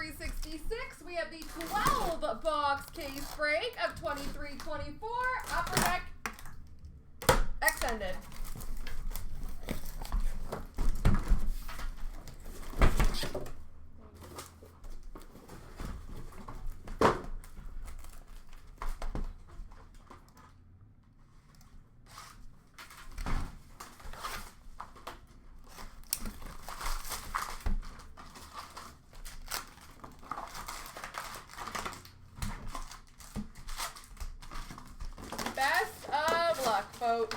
366, we have the 12 box case break of 23-24, Upper Deck Extended. Best of luck, folks.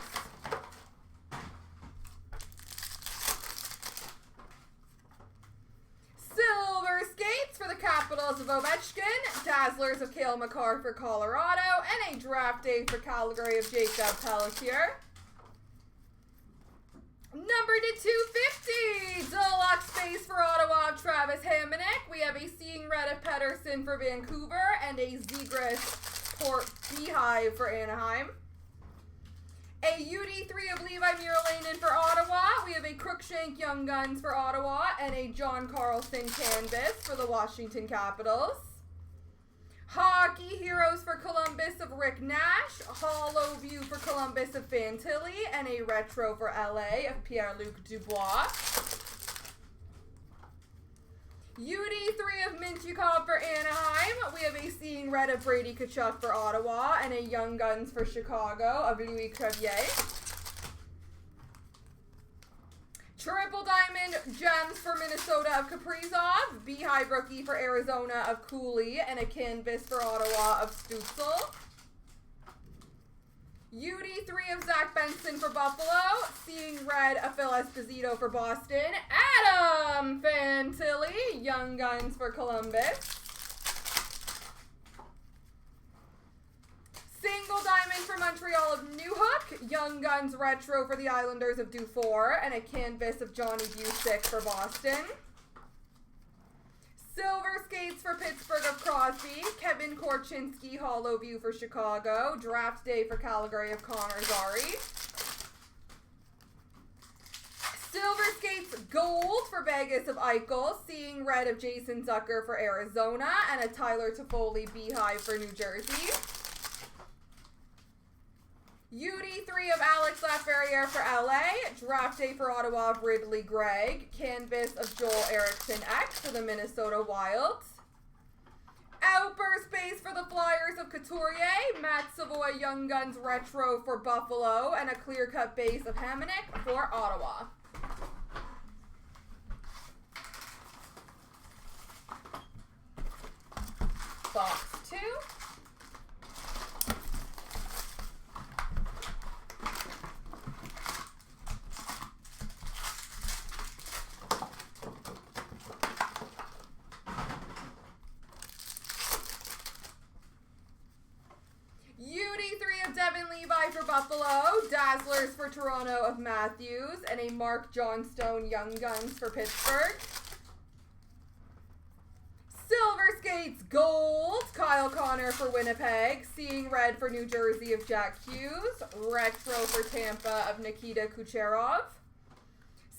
Silver Skates for the Capitals of Ovechkin, Dazzlers of Cale Makar for Colorado, and a Draft Day for Calgary of Jacob Pelletier. Number to 250, Deluxe Space for Ottawa of Travis Hamonic. We have a Seeing Red of Pettersson for Vancouver, and a Zegras Port Beehive for Anaheim. A UD3 of Levi Muralainen for Ottawa. We have a Crookshank Young Guns for Ottawa and a John Carlson Canvas for the Washington Capitals. Hockey Heroes for Columbus of Rick Nash. Hollow View for Columbus of Fantilli and a Retro for LA of Pierre-Luc Dubois. UD3 of Mintyukov for Anaheim. We have a Seeing Red of Brady Tkachuk for Ottawa and a Young Guns for Chicago of Louis Crevier. Triple Diamond Gems for Minnesota of Kaprizov. Beehive Rookie for Arizona of Cooley and a Canvas for Ottawa of Stutzel. UD3 of Zach Benson for Buffalo. Seeing Red of Phil Esposito for Boston. Adam Fantilli, Young Guns for Columbus. Single Diamond for Montreal of Newhook. Young Guns Retro for the Islanders of Dufour. And a Canvas of Johnny Busick for Boston. Silver Skates for Pittsburgh of Crosby. Kevin Korchinski, Hollow View for Chicago. Draft Day for Calgary of Connor Zary. Silver Skates Gold for Vegas of Eichel. Seeing Red of Jason Zucker for Arizona. And a Tyler Toffoli Beehive for New Jersey. UD3 of Alex Lafreniere for LA. Draft Day for Ottawa of Ridley Gregg. Canvas of Joel Eriksson X for the Minnesota Wild. Outburst Space for the Flyers of Couturier. Matt Savoy Young Guns Retro for Buffalo. And a clear cut base of Hamonic for Ottawa. Box 2. UD3 of Devin Levi for Buffalo, Dazzlers for Toronto of Matthews, and a Mark Johnstone Young Guns for Pittsburgh. Silver Skates Gold, Kyle Connor for Winnipeg, Seeing Red for New Jersey of Jack Hughes, Retro for Tampa of Nikita Kucherov.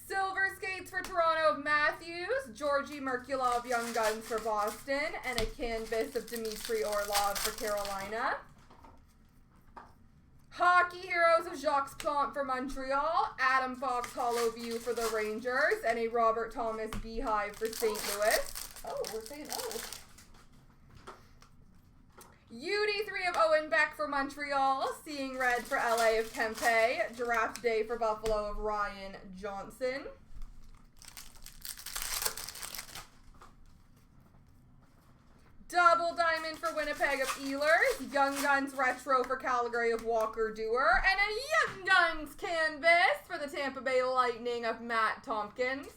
Silver Skates for Toronto of Matthews, Georgi Merkulov Young Guns for Boston, and a Canvas of Dmitry Orlov for Carolina. Hockey Heroes of Jacques Plante for Montreal, Adam Fox Hollow View for the Rangers, and a Robert Thomas Beehive for St. Louis. Oh, we're saying oh. UD3 of Owen Beck for Montreal, Seeing Red for LA of Kempe, Draft Day for Buffalo of Ryan Johnson. Double Diamond for Winnipeg of Ehlers, Young Guns Retro for Calgary of Walker Dewar, and a Young Guns Canvas for the Tampa Bay Lightning of Matt Tompkins.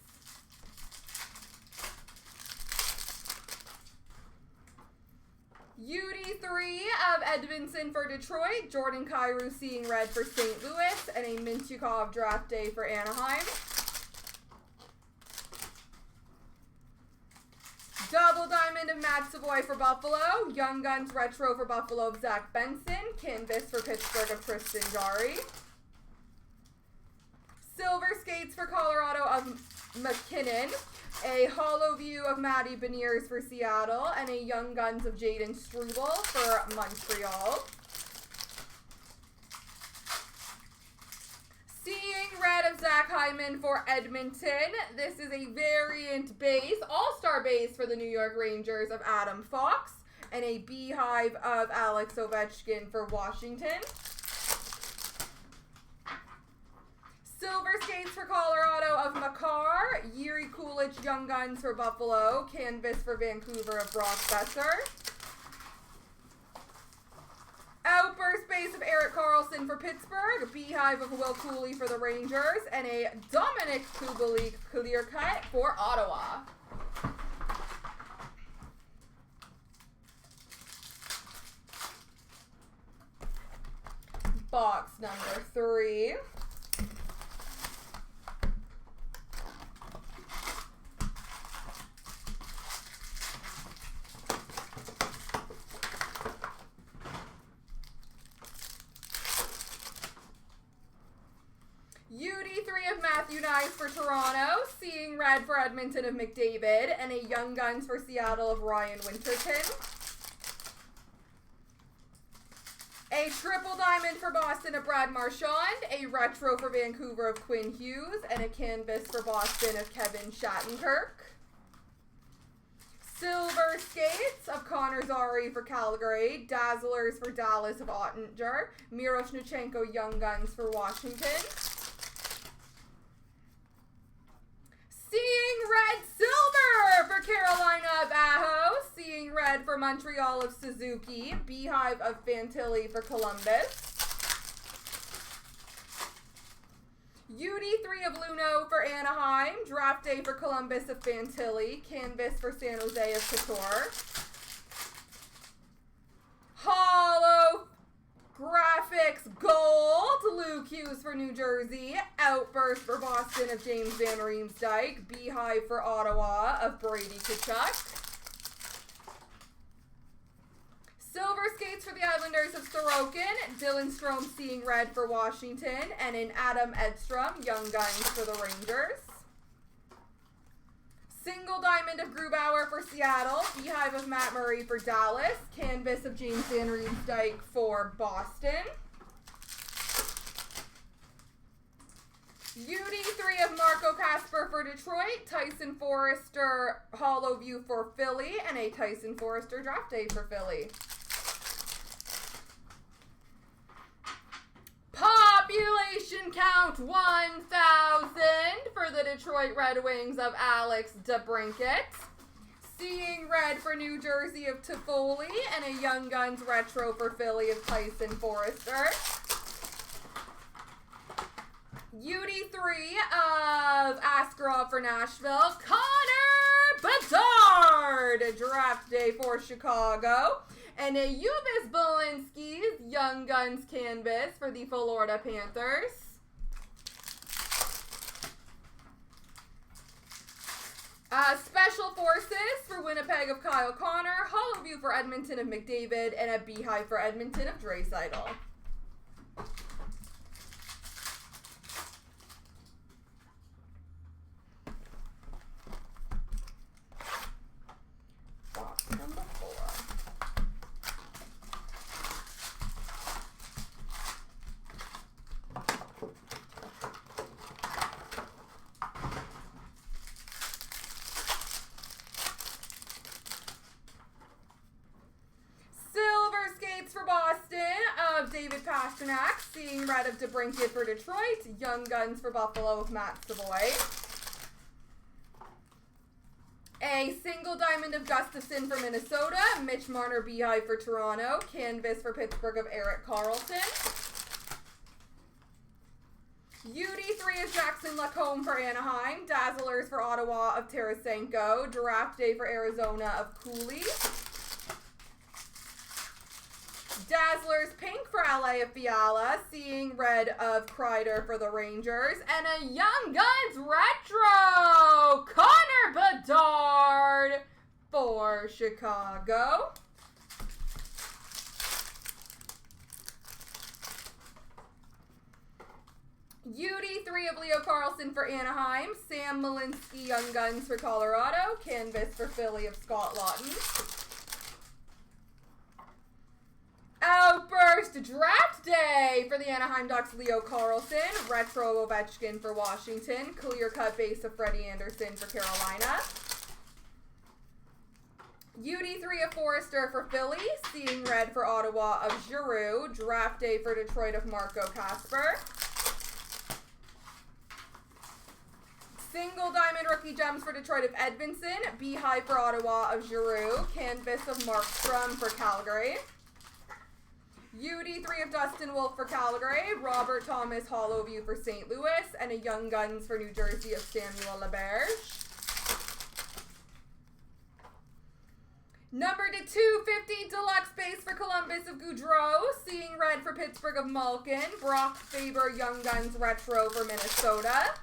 UD3 of Edmondson for Detroit, Jordan Kyrou Seeing Red for St. Louis, and a Mintyukov Draft Day for Anaheim. Double Diamond of Matt Savoy for Buffalo, Young Guns Retro for Buffalo of Zach Benson, Canvas for Pittsburgh of Tristan Jarry. Silver Skates for Colorado of McKinnon, A hollow view of Maddie Beniers for Seattle, and a Young Guns of Jaden Struble for Montreal. Seeing red of Zach Hyman for Edmonton. This is a variant base, all-star base for the New York Rangers of Adam Fox, and a beehive of Alex Ovechkin for Washington. Silver skates for Colorado of Makar. Yuri Kulich Young Guns for Buffalo. Canvas for Vancouver of Brock Besser. Outburst base of Erik Karlsson for Pittsburgh. Beehive of Will Cooley for the Rangers. And a Dominic Kubalik clear cut for Ottawa. Box number 3. UD3 of Matthew Nice for Toronto. Seeing red for Edmonton of McDavid. And a Young Guns for Seattle of Ryan Winterton. A triple diamond for Boston of Brad Marchand. A retro for Vancouver of Quinn Hughes. And a canvas for Boston of Kevin Shattenkirk. Silver skates of Connor Zary for Calgary. Dazzlers for Dallas of Ottinger. Miroshnichenko Young Guns for Washington. Seeing red silver for Carolina of Aho. Seeing red for Montreal of Suzuki. Beehive of Fantilli for Columbus. UD3 of Luno for Anaheim. Draft day for Columbus of Fantilli. Canvas for San Jose of Couture. Hollow graphics gold. Luke Hughes for New Jersey. Outburst for Boston of James Van Riemsdyk. Beehive for Ottawa of Brady Tkachuk. Silver skates for the Islanders of Sorokin. Dylan Strome seeing red for Washington. And an Adam Edstrom Young Guns for the Rangers. Single diamond of Grubauer for Seattle. Beehive of Matt Murray for Dallas. Canvas of James Van Riemsdyk for Boston. UD3 of Marco Kasper for Detroit. Tyson Forrester hollow view for Philly. And a Tyson Forrester draft day for Philly. Population count 1,000 for the Detroit Red Wings of Alex DeBrincat. Seeing red for New Jersey of Toffoli. And a Young Guns retro for Philly of Tyson Forrester. UD3 of Askarov for Nashville. Connor Bedard draft day for Chicago. And a Yubis Bolinski's Young Guns canvas for the Florida Panthers. Special Forces for Winnipeg of Kyle Connor. Hollow view for Edmonton of McDavid. And a beehive for Edmonton of Draisaitl. Box number 4. For Boston of David Pastrnak. Seeing red of DeBrincat for Detroit. Young Guns for Buffalo of Matt Savoy. A single diamond of Gustafson for Minnesota. Mitch Marner beehive for Toronto. Canvas for Pittsburgh of Erik Karlsson. UD3 is Jackson Lacombe for Anaheim. Dazzlers for Ottawa of Tarasenko. Draft day for Arizona of Cooley. Dazzlers pink for LA of Fiala. Seeing red of Kreider for the Rangers. And a Young Guns retro, Connor Bedard for Chicago. UD3 of Leo Carlsson for Anaheim. Sam Malinsky, Young Guns for Colorado. Canvas for Philly of Scott Lawton. Outburst Draft Day for the Anaheim Ducks, Leo Carlsson. Retro Ovechkin for Washington. Clear cut base of Freddie Anderson for Carolina. UD3 of Forrester for Philly. Seeing red for Ottawa of Giroux. Draft Day for Detroit of Marco Casper. Single diamond rookie gems for Detroit of Edmondson. Beehive for Ottawa of Giroux. Canvas of Markstrom for Calgary. UD3 of Dustin Wolf for Calgary. Robert Thomas Hollow View for St. Louis. And a Young Guns for New Jersey of Samuel LaBerge. Number to 250 deluxe base for Columbus of Goudreau. Seeing red for Pittsburgh of Malkin. Brock Faber Young Guns retro for Minnesota.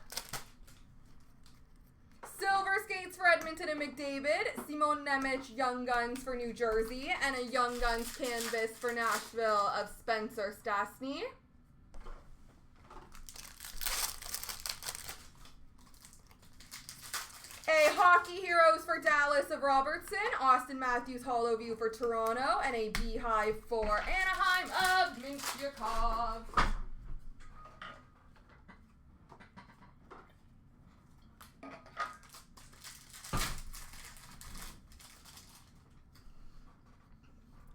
Silver skates for Edmonton and McDavid. Simon Nemec Young Guns for New Jersey. And a Young Guns canvas for Nashville of Spencer Stastny. A Hockey Heroes for Dallas of Robertson. Austin Matthews Hollow View for Toronto. And a Beehive for Anaheim of Mintyukov.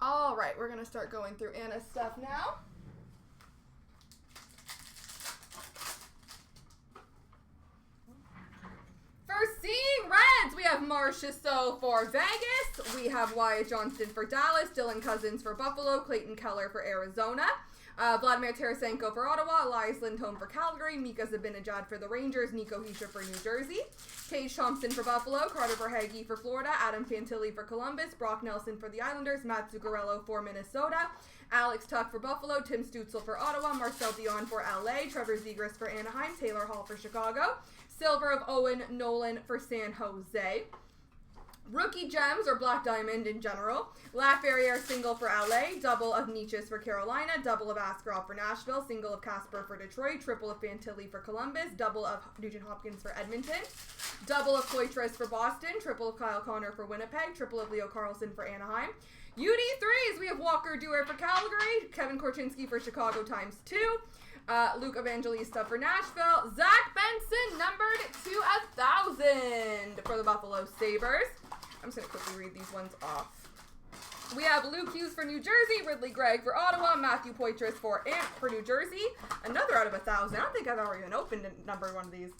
All right, we're going to start going through Anna's stuff now. For Seeing Reds, we have Marcia So for Vegas. We have Wyatt Johnston for Dallas. Dylan Cousins for Buffalo. Clayton Keller for Arizona. Vladimir Tarasenko for Ottawa. Elias Lindholm for Calgary. Mika Zibanejad for the Rangers. Nico Hischier for New Jersey. Tage Thompson for Buffalo. Carter Verhaeghe for Florida. Adam Fantilli for Columbus. Brock Nelson for the Islanders. Matt Zuccarello for Minnesota. Alex Tuck for Buffalo. Tim Stützle for Ottawa. Marcel Dion for LA. Trevor Zegras for Anaheim. Taylor Hall for Chicago. Silver of Owen Nolan for San Jose. Rookie gems, or Black Diamond in general. Lafreniere single for LA. Double of Nietzsche's for Carolina. Double of Askarov for Nashville. Single of Casper for Detroit. Triple of Fantilli for Columbus. Double of Nugent Hopkins for Edmonton. Double of Poitras for Boston. Triple of Kyle Connor for Winnipeg. Triple of Leo Carlsson for Anaheim. UD3s, we have Walker Duehr for Calgary. Kevin Korchinski for Chicago ×2. Luke Evangelista for Nashville. Zach Benson, numbered to 1,000 for the Buffalo Sabres. I'm just going to quickly read these ones off. We have Luke Hughes for New Jersey. Ridley Gregg for Ottawa. Matthew Poitras for New Jersey. Another out of 1,000. I don't think I've ever even opened and numbered one of these.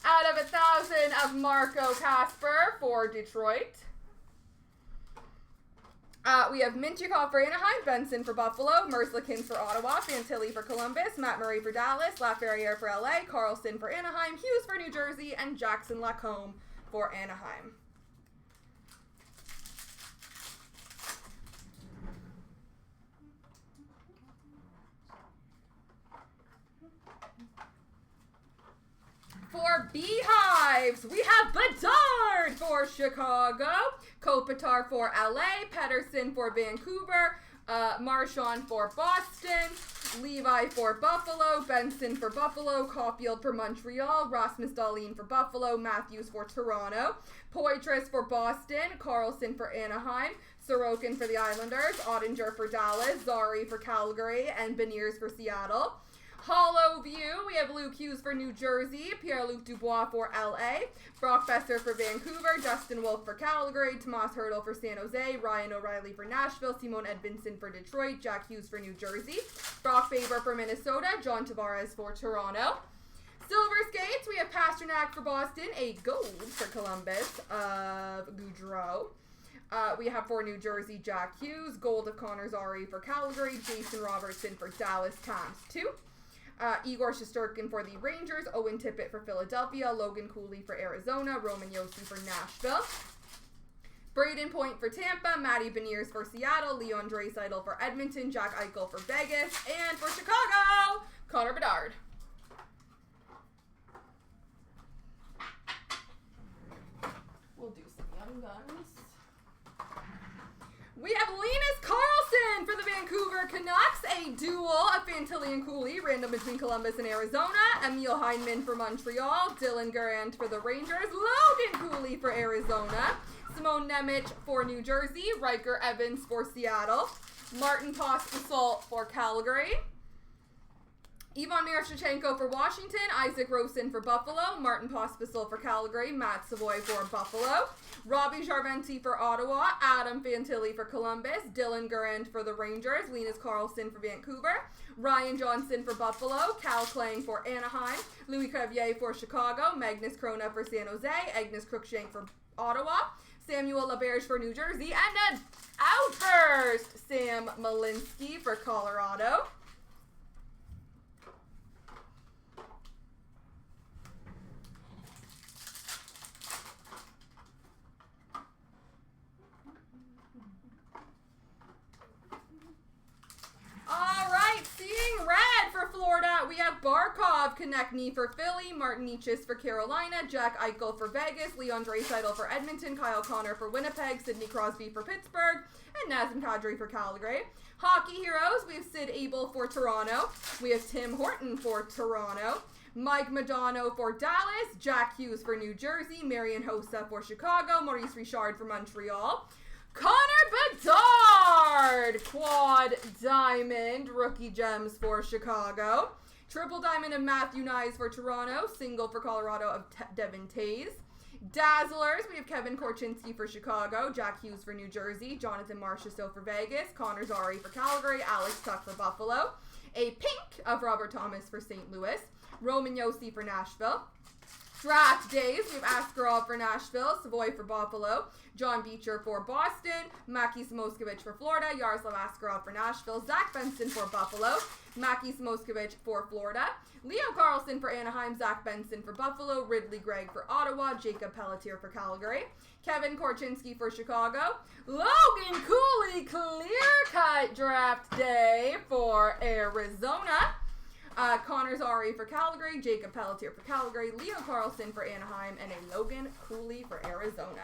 Out of 1,000 of Marco Casper for Detroit. We have Mintyukov for Anaheim, Benson for Buffalo, Merzlikins for Ottawa, Fantilli for Columbus, Matt Murray for Dallas, Lafreniere for LA, Carlson for Anaheim, Hughes for New Jersey, and Jackson Lacombe for Anaheim. For Beehives, we have Bedard for Chicago, Kopitar for LA, Pedersen for Vancouver, Marchand for Boston, Levi for Buffalo, Benson for Buffalo, Caulfield for Montreal, Rasmus Dahlin for Buffalo, Matthews for Toronto, Poitras for Boston, Carlson for Anaheim, Sorokin for the Islanders, Ottinger for Dallas, Zari for Calgary, and Beniers for Seattle. Hollow View, we have Luke Hughes for New Jersey, Pierre-Luc Dubois for LA, Brock Besser for Vancouver, Dustin Wolf for Calgary, Tomas Hertl for San Jose, Ryan O'Reilly for Nashville, Simone Edvinsson for Detroit, Jack Hughes for New Jersey, Brock Faber for Minnesota, John Tavares for Toronto. Silver skates, we have Pasternak for Boston, a gold for Columbus of Goudreau. We have for New Jersey, Jack Hughes, gold of Connor Zary for Calgary, Jason Robertson for Dallas ×2. Igor Shesterkin for the Rangers, Owen Tippett for Philadelphia, Logan Cooley for Arizona, Roman Josi for Nashville. Braden Point for Tampa, Matty Beniers for Seattle, Leon Draisaitl for Edmonton, Jack Eichel for Vegas, and for Chicago, Connor Bedard. We'll do some Young Guns. We have Linus Karlsson for the Vancouver Canucks, a duel of Fantilli and Cooley, random between Columbus and Arizona. Emil Heineman for Montreal, Dylan Garand for the Rangers, Logan Cooley for Arizona, Simone Nemec for New Jersey, Riker Evans for Seattle, Martin Pospisil for Calgary, Ivan Miroshnichenko for Washington, Isaac Rosen for Buffalo, Martin Pospisil for Calgary, Matt Savoy for Buffalo, Robbie Jarventi for Ottawa, Adam Fantilli for Columbus, Dylan Garand for the Rangers, Linus Karlsson for Vancouver, Ryan Johnson for Buffalo, Cal Klang for Anaheim, Louis Crevier for Chicago, Magnus Krona for San Jose, Agnes Cruikshank for Ottawa, Samuel LaBerge for New Jersey, and an outburst, Sam Malinsky for Colorado. We have Barkov, Konechny for Philly, Martin Necas for Carolina, Jack Eichel for Vegas, Leon Draisaitl for Edmonton, Kyle Connor for Winnipeg, Sidney Crosby for Pittsburgh, and Nazem Kadri for Calgary. Hockey Heroes, we have Sid Abel for Toronto, we have Tim Horton for Toronto, Mike Modano for Dallas, Jack Hughes for New Jersey, Marian Hossa for Chicago, Maurice Richard for Montreal, Connor Bedard, quad diamond, rookie gems for Chicago. Triple diamond of Matthew Nyes for Toronto, single for Colorado of Devin Tays. Dazzlers, we have Kevin Korchinski for Chicago, Jack Hughes for New Jersey, Jonathan Marchessault for Vegas, Connor Zary for Calgary, Alex Tuck for Buffalo. A pink of Robert Thomas for St. Louis, Roman Josi for Nashville. Draft days, we have Askarov for Nashville, Savoy for Buffalo, John Beecher for Boston, Maki Samoskevich for Florida, Yaroslav Askarov for Nashville, Zach Benson for Buffalo, Maki Samoskevich for Florida, Leo Carlsson for Anaheim, Zach Benson for Buffalo, Ridley Gregg for Ottawa, Jacob Pelletier for Calgary, Kevin Korchinski for Chicago, Logan Cooley clear-cut draft day for Arizona, Connor Zary for Calgary, Jacob Pelletier for Calgary, Leo Carlsson for Anaheim, and a Logan Cooley for Arizona.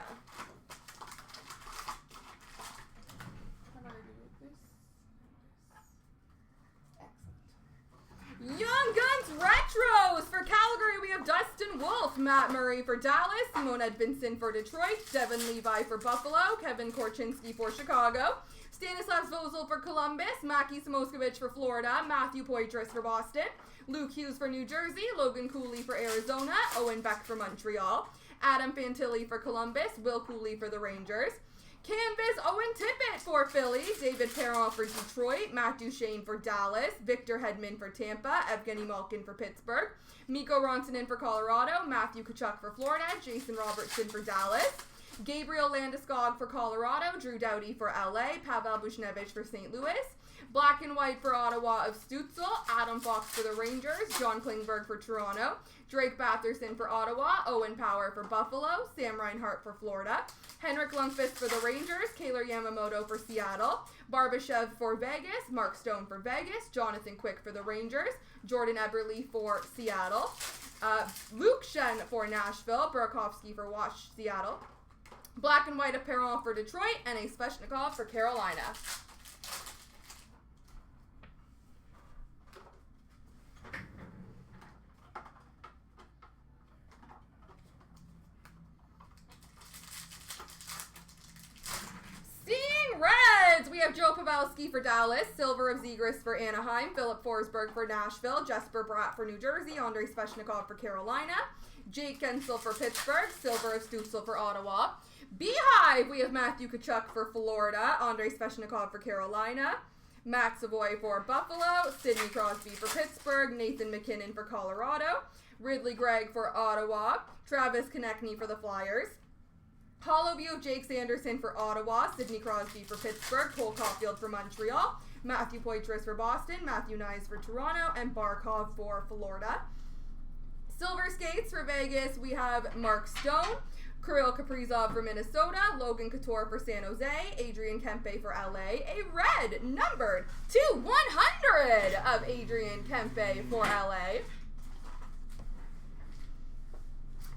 Young Guns Retros for Calgary, we have Dustin Wolf, Matt Murray for Dallas, Simone Edvinson for Detroit, Devin Levi for Buffalo, Kevin Korchinski for Chicago, Stanislav Svozil for Columbus, Maki Samoskevich for Florida, Matthew Poitras for Boston, Luke Hughes for New Jersey, Logan Cooley for Arizona, Owen Beck for Montreal, Adam Fantilli for Columbus, Will Cooley for the Rangers, Canvas Owen Tippett for Philly, David Perron for Detroit, Matt Duchene for Dallas, Victor Hedman for Tampa, Evgeny Malkin for Pittsburgh, Mikko Rantanen for Colorado, Matthew Tkachuk for Florida, Jason Robertson for Dallas, Gabriel Landeskog for Colorado, Drew Doughty for LA, Pavel Buchnevich for St. Louis, Black and White for Ottawa of Stutzel, Adam Fox for the Rangers, John Klingberg for Toronto, Drake Batherson for Ottawa, Owen Power for Buffalo, Sam Reinhart for Florida, Henrik Lundqvist for the Rangers, Kaylor Yamamoto for Seattle, Barbashev for Vegas, Mark Stone for Vegas, Jonathan Quick for the Rangers, Jordan Eberle for Seattle, Luke Shen for Nashville, Burakovsky for Seattle, Black and White of Perron for Detroit, and a Svechnikov for Carolina. Reds, we have Joe Pavelski for Dallas, Silver of Zegras for Anaheim, Philip Forsberg for Nashville, Jesper Bratt for New Jersey, Andrei Svechnikov for Carolina, Jake Gensel for Pittsburgh, Silver of Stutzel for Ottawa. Beehive, we have Matthew Tkachuk for Florida, Andrei Svechnikov for Carolina, Matt Savoy for Buffalo, Sidney Crosby for Pittsburgh, Nathan McKinnon for Colorado, Ridley Gregg for Ottawa, Travis Konechny for the Flyers, Hollow View of Jake Sanderson for Ottawa, Sidney Crosby for Pittsburgh, Cole Caulfield for Montreal, Matthew Poitras for Boston, Matthew Nyes for Toronto, and Barkov for Florida. Silver Skates for Vegas, we have Mark Stone, Kirill Kaprizov for Minnesota, Logan Couture for San Jose, Adrian Kempe for LA, a red numbered /100 of Adrian Kempe for LA.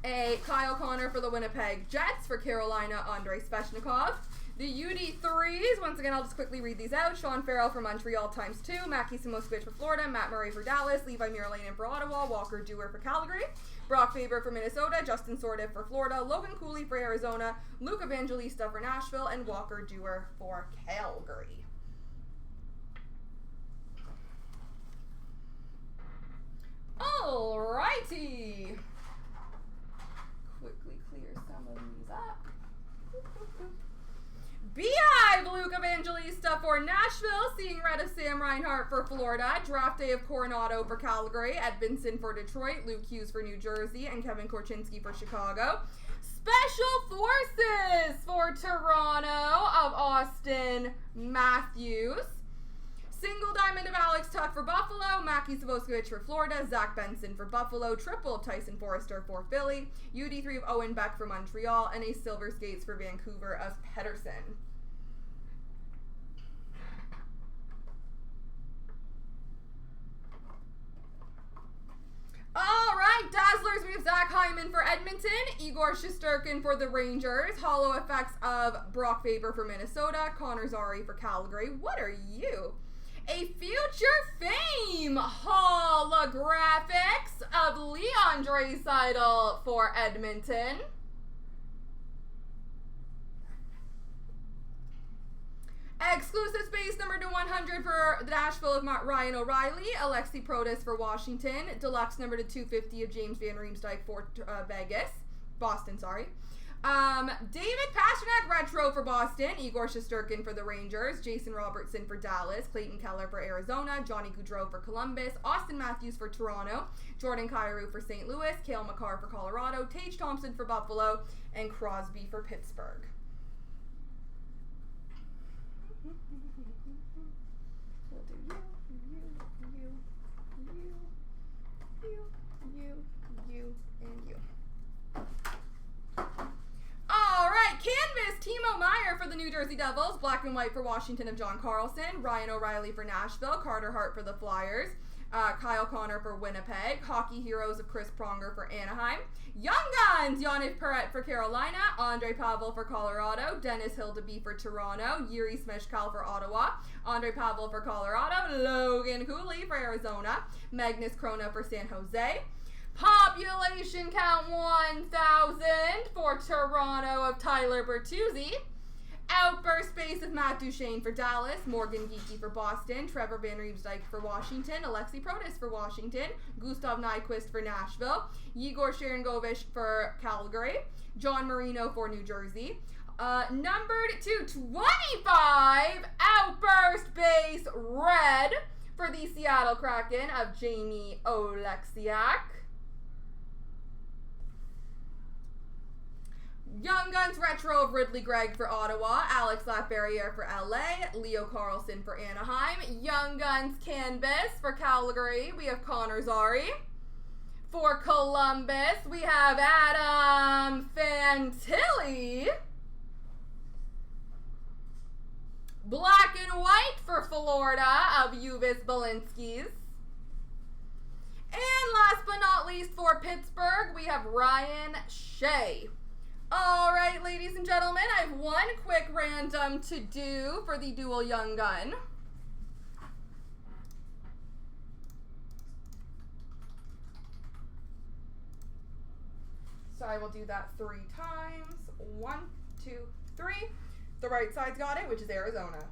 A Kyle Connor for the Winnipeg Jets, for Carolina, Andrei Svechnikov. The UD3s, once again, I'll just quickly read these out. Sean Farrell for Montreal ×2, Mackie Samoskowicz for Florida, Matt Murray for Dallas, Levi Miralainen for Ottawa, Walker Dewar for Calgary, Brock Faber for Minnesota, Justin Sordiff for Florida, Logan Cooley for Arizona, Luke Evangelista for Nashville, and Walker Dewar for Calgary. Alrighty. Quickly clear some of these up. Beehive, Luke Evangelista for Nashville, Seeing Red of Sam Reinhart for Florida, Draft Day of Coronado for Calgary, Edvinson for Detroit, Luke Hughes for New Jersey, and Kevin Korchinski for Chicago. Special Forces for Toronto of Austin Matthews. Single diamond of Alex Tuck for Buffalo, Mackie Samoskowicz for Florida, Zach Benson for Buffalo, triple of Tyson Forrester for Philly, UD3 of Owen Beck for Montreal, and a silver skates for Vancouver of Pedersen. All right, Dazzlers, we have Zach Hyman for Edmonton, Igor Shesterkin for the Rangers, Hollow Effects of Brock Faber for Minnesota, Connor Zary for Calgary. What are you? A Future Fame holographics of Leon Draisaitl for Edmonton. Exclusive space number /100 for the Nashville of Ryan O'Reilly, Alexi Protas for Washington, deluxe number /250 of James Van Riemsdyk for Boston, sorry. David Pastrnak retro for Boston, Igor Shesterkin for the Rangers, Jason Robertson for Dallas, Clayton Keller for Arizona, Johnny Gaudreau for Columbus, Austin Matthews for Toronto, Jordan Kyrou for St. Louis, Cale Makar for Colorado, Tage Thompson for Buffalo, and Crosby for Pittsburgh. We'll do you, and you. All right, Canvas, Timo Meier for the New Jersey Devils, Black and White for Washington of John Carlson, Ryan O'Reilly for Nashville, Carter Hart for the Flyers, Kyle Connor for Winnipeg, Hockey Heroes of Chris Pronger for Anaheim, Young Guns, Yaniv Perret for Carolina, Andre Pavel for Colorado, Dennis Hildeby for Toronto, Yuri Smeshkal for Ottawa, Andre Pavel for Colorado, Logan Cooley for Arizona, Magnus Krona for San Jose, Population Count 1000 for Toronto of Tyler Bertuzzi, Outburst Space of Matt Duchene for Dallas, Morgan Geekie for Boston, Trevor Van Riemsdyk for Washington, Alexi Protas for Washington, Gustav Nyquist for Nashville, Yegor Sharangovich for Calgary, John Marino for New Jersey, numbered /25, Outburst Base Red for the Seattle Kraken of Jamie Oleksiak. Young Guns Retro of Ridley Gregg for Ottawa, Alex Lafreniere for LA, Leo Carlson for Anaheim. Young Guns Canvas for Calgary, we have Connor Zary. For Columbus, we have Adam Fantilli. Black and White for Florida of Uvis Balinskis. And last but not least for Pittsburgh, we have Ryan Shea. All right, ladies and gentlemen, I have one quick random to do for the dual Young Gun. So I will do that 3 times. 1, 2, 3. The right side's got it, which is Arizona.